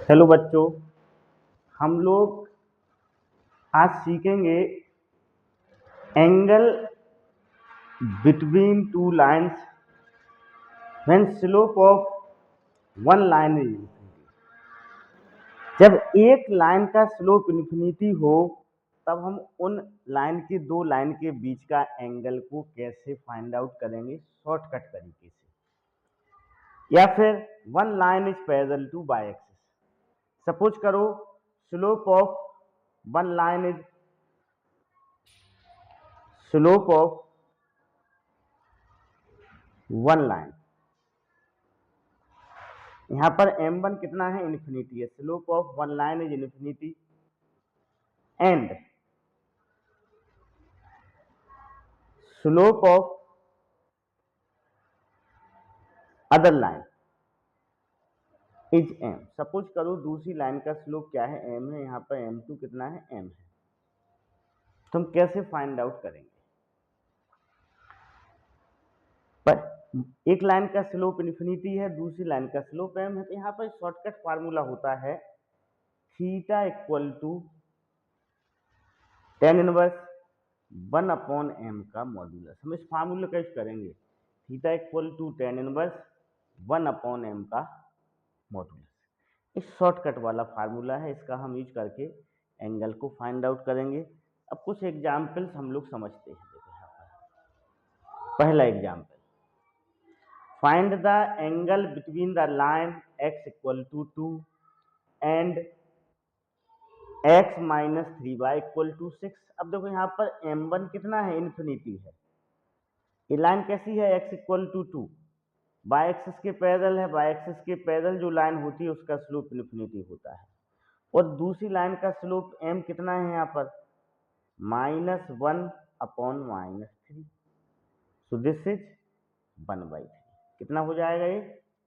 Hello बच्चों, हम लोग आज सीखेंगे angle between two lines when slope of one line is infinity. जब एक लाइन का स्लोप इन्फिनिटी हो तब हम उन लाइन के दो लाइन के बीच का एंगल को कैसे फाइंड आउट करेंगे शॉर्टकट तरीके से। या फिर one line is parallel to y axis. Suppose करो slope of one line is slope of one line, यहां पर m1 कितना है, इन्फिनिटी है। Slope of one line is infinity and slope of other line is m। Suppose करो दूसरी line का slope क्या है, m है। यहां पर m2 कितना है, m है। तो हम कैसे फाइंड आउट करेंगे? पर एक लाइन का स्लोप इन्फिनिटी है, दूसरी लाइन का स्लोप m है, तो यहां पर शॉर्टकट फार्मूला होता है theta equal to tan inverse 1 upon m का मॉड्यूलस। हम इस फार्मूले का यूज करेंगे, theta equal to tan inverse 1 upon m का मॉड्यूलस। इस शॉर्टकट वाला फार्मूला है, इसका हम यूज करके एंगल को फाइंड आउट करेंगे। अब कुछ एग्जाम्पल्स हम लोग समझते हैं। देखो यहाँ पर पहला example, find the angle between the line x equal to 2 and x minus 3y equal to 6। अब देखो यहाँ पर m1 कितना है, इन्फिनिटी है। ये लाइन कैसी है, x equal to 2, y axis के पैरेलल है। बाई एक्सिस के पैरेलल जो लाइन होती है उसका स्लोप इन्फिनिटी होता है। और दूसरी लाइन का स्लोप m कितना है यहाँ पर, -1 अपॉन -3। So this is 1/3। कितना हो जाएगा ये,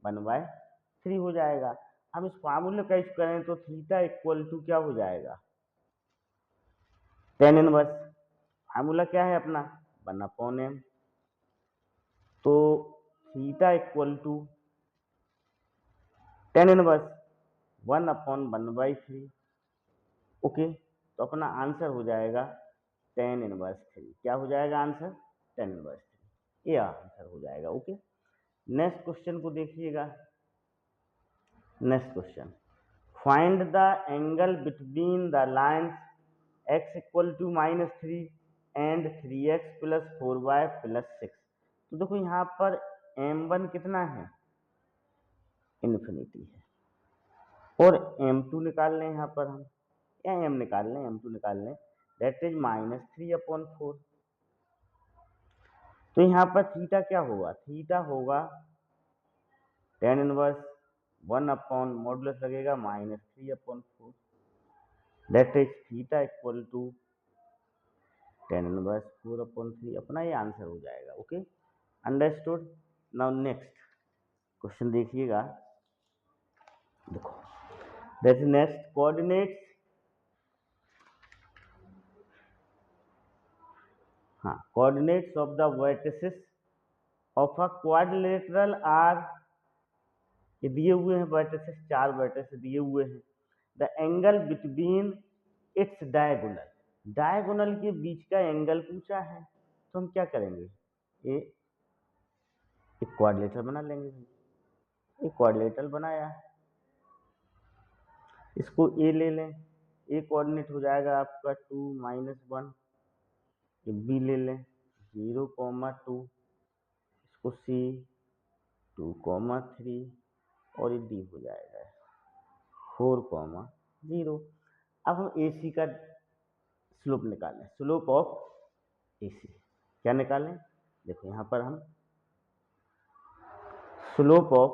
1/3 हो जाएगा। हम इस फार्मूले का यूज करें तो थीटा इक्वल टू क्या हो जाएगा, tan इनवर्स। फार्मूला क्या है अपना, 1 अपॉन m। तो theta equal to tan inverse 1 upon 1/3। Okay, तो अपना आंसर हो जाएगा tan इनवर्स 3। क्या हो जाएगा आंसर, tan इनवर्स 3। ये आंसर हो जाएगा। ओके, नेक्स्ट क्वेश्चन को देखिएगा। Next question, find the angle between the lines x equal to -3 and 3x plus 4y plus 6। तो देखो यहाँ पर m1 कितना है, इन्फिनिटी है। और m2 निकाल लें यहाँ पर हम, या m निकाल लें, m2 निकाल लें, दैट इज -3/4। तो यहाँ पर थीटा क्या होगा, थीटा होगा tan इनवर्स 1 अपॉन मॉडुलस लगेगा -3/4। That is theta equal to tan inverse 4/3। अपना ये आंसर हो जाएगा। Okay, understood. Now next question देखिएगा। देखो दैट इज नेक्स्ट, कोऑर्डिनेट्स, हाँ, coordinates of the vertices of a quadrilateral are. ये दिए हुए हैं वर्टिसेस, 4 वर्टिसेस दिए हुए हैं। The angle between its diagonal, diagonal के बीच का एंगल पूछा है। तो हम क्या करेंगे, ये एक क्वाड्रिलेटरल बना लेंगे। एक क्वाड्रिलेटरल बनाया, इसको ए ले लें। ए कोऑर्डिनेट हो जाएगा आपका 2 -1। ये बी ले लें 0,2, इसको सी 2,3, और ये डी हो जाएगा 4,0। अब हम ए सी का स्लोप निकालें, स्लोप ऑफ ए सी क्या निकालें। देखो यहाँ पर हम स्लोप ऑफ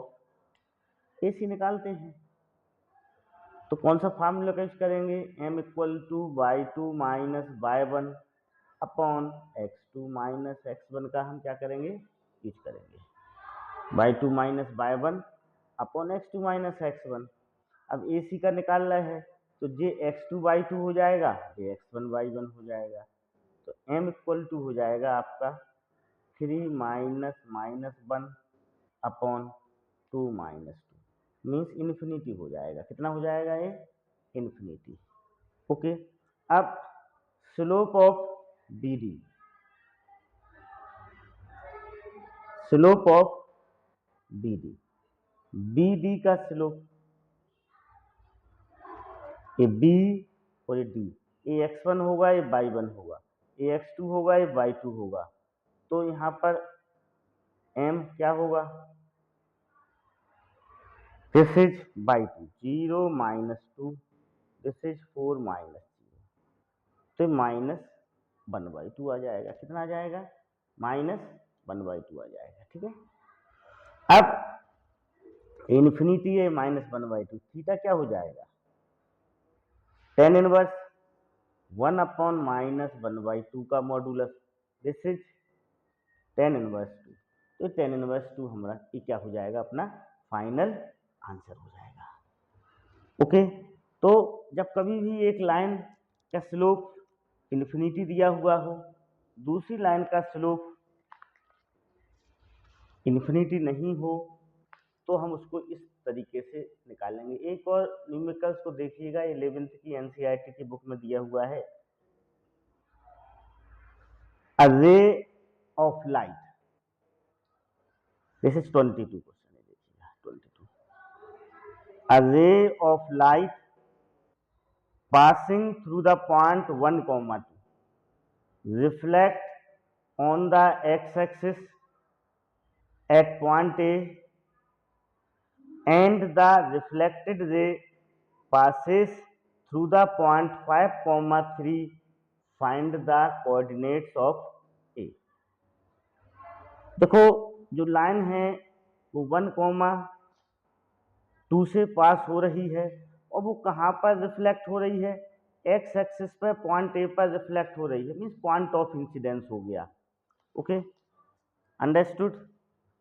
ए सी निकालते हैं। तो कौन सा फार्मूला का यूज करेंगे, m equal to y2 minus y1 upon x2 minus x1 का हम क्या करेंगे, यूज करेंगे। y2 minus y1 upon x2 minus x1। अब ए सी का निकालना है तो जे x2 y2 हो जाएगा, जे x1 y1 हो जाएगा। तो m इक्वल टू हो जाएगा आपका 3 -1 अपॉन 2 -2। मीन्स इन्फिनिटी हो जाएगा। कितना हो जाएगा ये? इन्फिनिटी। ओके, अब slope of B D, slope of B D, B D का स्लोप, ये बी और ये डी, ये x1 होगा, ये y1 होगा, ये x2 होगा, ये y2 होगा। तो यहाँ पर m क्या होगा? This is y2, 0 -2, this is 4 -0, तो -1/2 आ जाएगा। कितना आ जाएगा? -1/2 आ जाएगा। ठीक है, अब इन्फिनिटी है, -1/2, थीटा क्या हो जाएगा? tan इनवर्स 1/-1/2 का modulus, this is tan inverse 2। तो tan इनवर्स 2 हमारा ये क्या हो जाएगा? अपना फाइनल आंसर हो जाएगा। ओके, तो जब कभी भी एक लाइन का स्लोप इन्फिनिटी दिया हुआ हो, दूसरी लाइन का स्लोप इन्फिनिटी नहीं हो, तो हम उसको इस तरीके से निकालेंगे। एक और न्यूमेरिकल्स को देखिएगा, 11th की एनसीईआरटी की बुक में दिया हुआ है, a ray of light, this is 22 question है, देखिएगा 22, a ray of light passing through the point 1, 2 reflect on the x-axis at point A and the reflected ray passes through the point 5, 3, find the coordinates of A। देखो जो line है वो 1, 2 से पास हो रही है, और वो कहाँ पर रिफ्लेक्ट हो रही है? एक्स एक्सिस पर पॉइंट ए पर रिफ्लेक्ट हो रही है, मीन्स पॉइंट ऑफ इंसिडेंस हो गया। Okay, understood,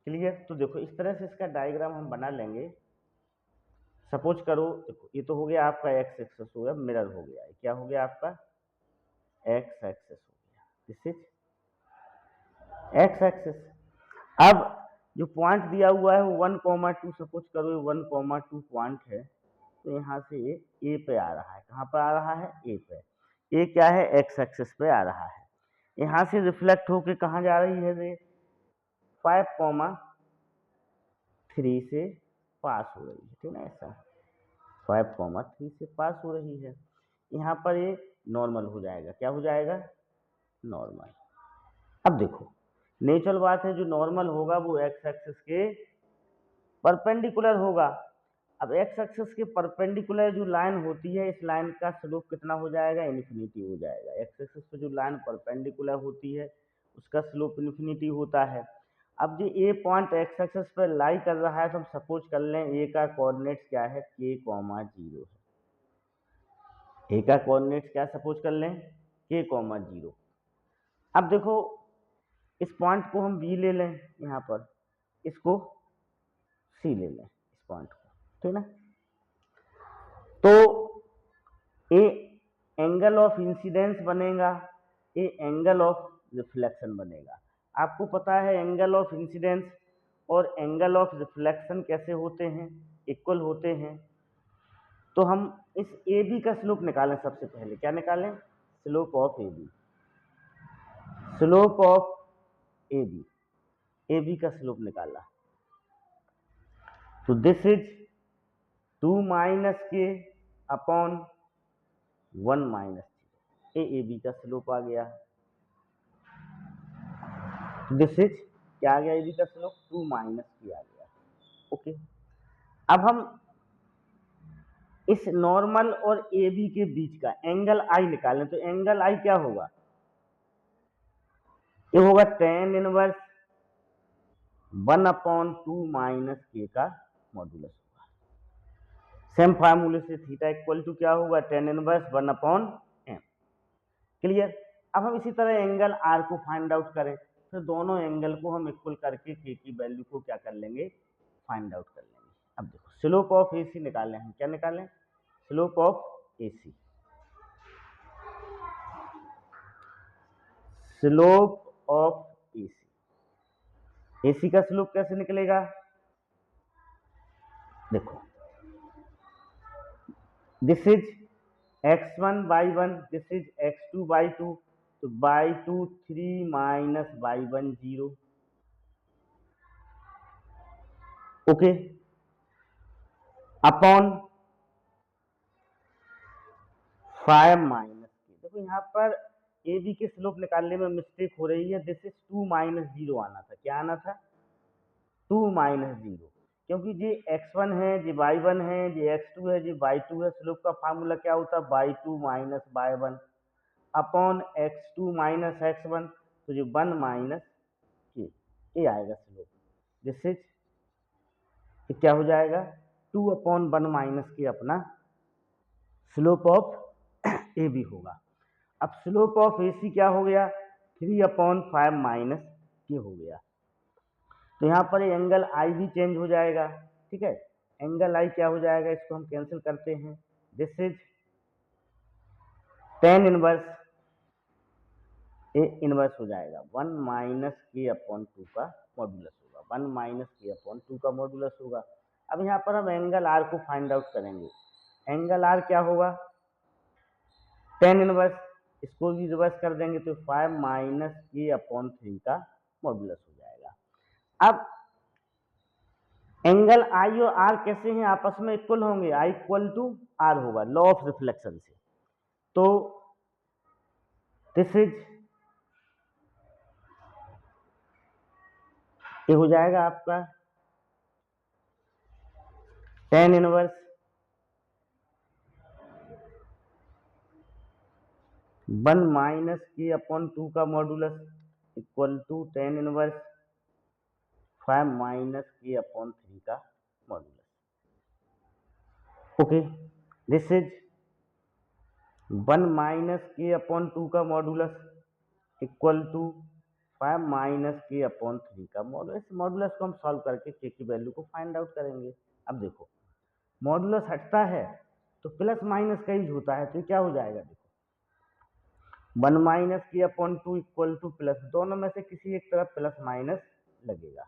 clear? तो देखो इस तरह से इसका डायग्राम हम बना लेंगे। सपोज करो, देखो ये तो हो गया आपका एक्स एक्सिस, हो गया मिरर, हो गया क्या हो गया आपका? एक्स एक्सिस हो गया, दिस इज एक्स एक्सिस। अब जो पॉइंट दिया हुआ है वो 1, 2, सपोज करो ये 1, 2 पॉइंट है, तो यहाँ से ये ए पे आ रहा है। कहाँ पर आ रहा है? ए पे। ए क्या है? एक्स एक्सिस पे आ रहा है। यहाँ से रिफ्लेक्ट होके कहाँ जा रही है? रे 5, 3 से पास हो रही है, ठीक है ना? ऐसा 5, 3 से पास हो रही है। यहाँ पर ये नॉर्मल हो जाएगा। क्या हो जाएगा? नॉर्मल। अब देखो नेचुरल बात है, जो नॉर्मल होगा वो एक्स एक्सिस के परपेंडिकुलर होगा। अब एक्स एक्सिस के परपेंडिकुलर जो लाइन होती है, इस लाइन का स्लोप कितना हो जाएगा? इन्फिनिटी हो जाएगा। एक्स एक्सिस पे जो लाइन परपेंडिकुलर होती है उसका स्लोप इन्फिनिटी होता है। अब जो ए पॉइंट एक्स एक्सिस पर लाई कर रहा है, तो हम सपोज कर लें ए का कोऑर्डिनेट्स क्या है? k, 0 है। ए का कोऑर्डिनेट्स क्या सपोज कर लें? k, 0। अब देखो इस पॉइंट को हम बी ले लें, यहाँ पर इसको सी ले लें, इस पॉइंट को, ठीक ना? तो ए एंगल ऑफ इंसिडेंस बनेगा, ए एंगल ऑफ रिफ्लेक्शन बनेगा। आपको पता है एंगल ऑफ इंसिडेंस और एंगल ऑफ रिफ्लेक्शन कैसे होते हैं? इक्वल होते हैं। तो हम इस ए बी का स्लोप निकालें। सबसे पहले क्या निकालें? Slope of A B, slope of A B, A B का स्लोप निकाला, तो दिस इज 2 - k अपॉन 1 - 3, ए बी का स्लोप आ गया। दिस इज क्या आ गया? ए बी का स्लोप 2 - k आ गया। ओके, अब हम इस नॉर्मल और ए बी के बीच का एंगल आई निकालें, तो एंगल आई क्या होगा? ये होगा tan इनवर्स 1/2 - k का मॉडुलस होगा। सेम फार्मूले से थीटा इक्वल टू क्या होगा? tan inverse 1/m। क्लियर? अब हम इसी तरह एंगल आर को फाइंड आउट करें, तो दोनों एंगल को हम इक्वल करके के की वैल्यू को क्या कर लेंगे? फाइंड आउट कर लेंगे। अब देखो स्लोप ऑफ ए सी निकालें, हम क्या निकालें? Slope of A C, slope of A C, A C का स्लोप कैसे निकलेगा? देखो this is x1/1, this is x2/2, तो by2 3 minus by1 0। Okay, upon 5 minus के। देखो यहाँ पर ए बी के स्लोप निकालने में मिस्टेक हो रही है। दिस इज 2 माइनस 0 आना था। क्या आना था? 2 माइनस 0, क्योंकि ये x1 है, ये y1 है, ये x2 है, ये y2 है। स्लोप का फार्मूला क्या होता है? y2 minus y1 upon x2 minus x1, तो ये 1 माइनस के, ये आएगा स्लोप। दिस इज क्या हो जाएगा? 2 अपॉन 1 माइनस के अपना स्लोप ऑफ ए बी होगा। अब स्लोप ऑफ ए सी क्या हो गया? 3 अपॉन 5 माइनस के हो गया। तो यहाँ पर एंगल आई भी चेंज हो जाएगा। ठीक है, एंगल आई क्या हो जाएगा? इसको हम कैंसिल करते हैं। This is tan inverse A inverse हो जाएगा 1 माइनस के अपॉन 2 का मॉडुलस होगा। 1 माइनस के अपॉन 2 का मॉडुलस होगा। अब यहाँ पर हम एंगल आर को फाइंड आउट करेंगे। एंगल आर क्या होगा? tan इनवर्स, इसको भी रिवर्स कर देंगे तो 5 माइनस के अपॉन 3 का मॉडुलस हो जाएगा। अब एंगल आई और आर कैसे हैं? आपस में इक्वल होंगे। आई इक्वल टू आर होगा लॉ ऑफ रिफ्लेक्शन से। तो दिस इज ये हो जाएगा आपका tan inverse 1 minus k upon 2 का modulus equal to tan inverse 5 minus k upon 3 का modulus. Okay, this is 1 minus k upon 2 का modulus equal to 5 minus k upon 3 का मॉडुलस। मॉडुलस को हम सॉल्व करके के की वैल्यू को फाइंड आउट करेंगे। अब देखो, मॉडुलस हटता है तो प्लस माइनस का यूज होता है, तो क्या हो जाएगा? देखो 1 minus k upon 2 equal two plus, दोनों में से किसी एक तरफ प्लस माइनस लगेगा।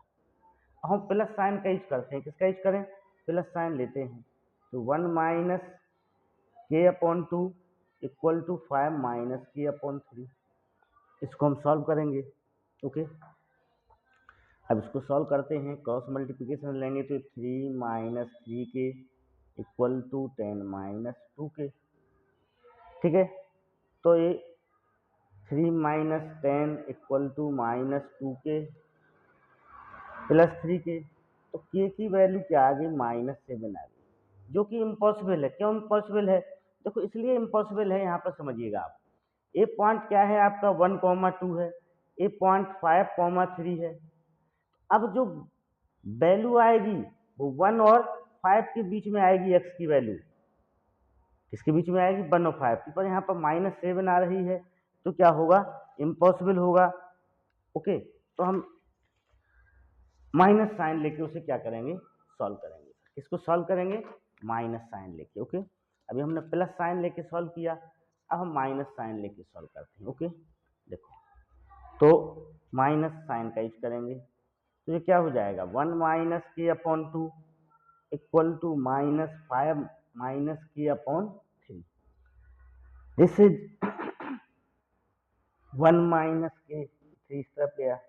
हम प्लस साइन का यूज करते हैं। किसका यूज करें? प्लस साइन लेते हैं। तो 1 minus k upon 2 equal to 5 minus k upon 3। इसको हम सॉल्व करेंगे। ओके, अब इसको सॉल्व करते हैं। क्रॉस मल्टीप्लिकेशन लेंगे तो 3 माइनस 3 के इक्वल टू 10 माइनस 2 के। ठीक है, तो ये 3 माइनस 10 इक्वल टू माइनस 2 के प्लस 3 के। तो के की वैल्यू क्या आ गई? -7 आ गई, जो कि इम्पॉसिबल है। क्यों इम्पॉसिबल है? देखो इसलिए इम्पॉसिबल है, यहाँ पर समझिएगा आप। ए पॉइंट क्या है आपका? 1,2 है। ए पॉइंट 5,3 है। अब जो वैल्यू आएगी वो 1 और 5 के बीच में आएगी। एक्स की वैल्यू किसके बीच में आएगी? 1 और 5 की। पर यहाँ पर -7 आ रही है, तो क्या होगा? इम्पॉसिबल होगा। ओके, तो हम माइनस साइन लेके उसे क्या करेंगे? सॉल्व करेंगे। इसको सॉल्व करेंगे माइनस साइन लेके। ओके, अभी हमने प्लस साइन लेके सॉल्व किया, अब हम माइनस साइन लेके सॉल्व करते हैं। ओके, देखो, तो माइनस साइन का यूज करेंगे, तो ये क्या हो जाएगा? 1 minus k upon 2 equal to -5 minus k upon 3। This is 1 minus के 3 इस तरफ गया,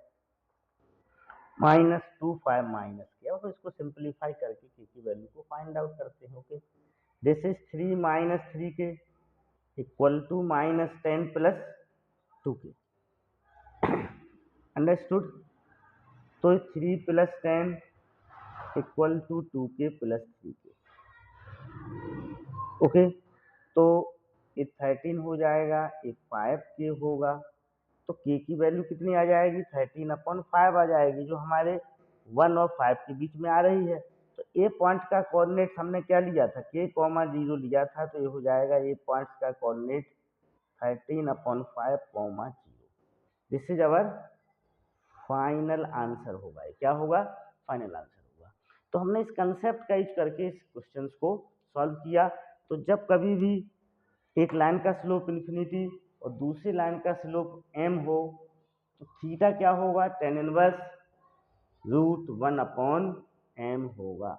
-2 5 माइनस के। अब इसको सिंप्लीफाई करके के की वैल्यू को फाइंड आउट करते हैं। ओके, दिस इज 3 माइनस 3 के इक्वल टू -10 प्लस 2 के। अंडरस्टूड? तो 3 प्लस 10 इक्वल टू 2 के प्लस 3 के। ओके, तो ये 13 हो जाएगा, ये 5 के होगा। तो के की वैल्यू कितनी आ जाएगी? 13/5 आ जाएगी, जो हमारे 1 और 5 के बीच में आ रही है। तो ए पॉइंट का कोऑर्डिनेट हमने क्या लिया था? k, 0 लिया था, तो ये हो जाएगा ए पॉइंट का coordinate 13/5, 0। This is our final answer होगा। क्या होगा? फाइनल आंसर होगा। तो हमने इस कंसेप्ट का यूज करके इस क्वेश्चन को सॉल्व किया। तो जब कभी भी एक लाइन का स्लोप इन्फिनिटी और दूसरी लाइन का स्लोप m हो, तो थीटा क्या होगा? tan इनवर्स √1/m होगा।